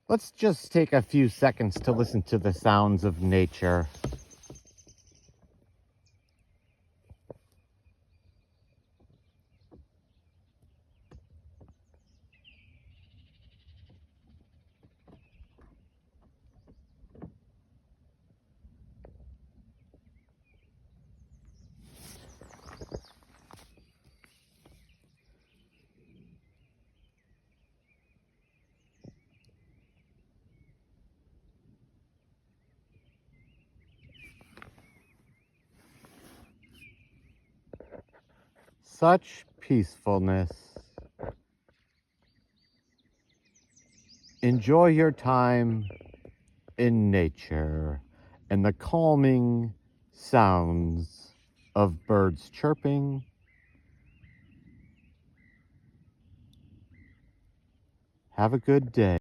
Let's just take a few seconds to listen to the sounds of nature. Such peacefulness. Enjoy your time in nature and the calming sounds of birds chirping. Have a good day.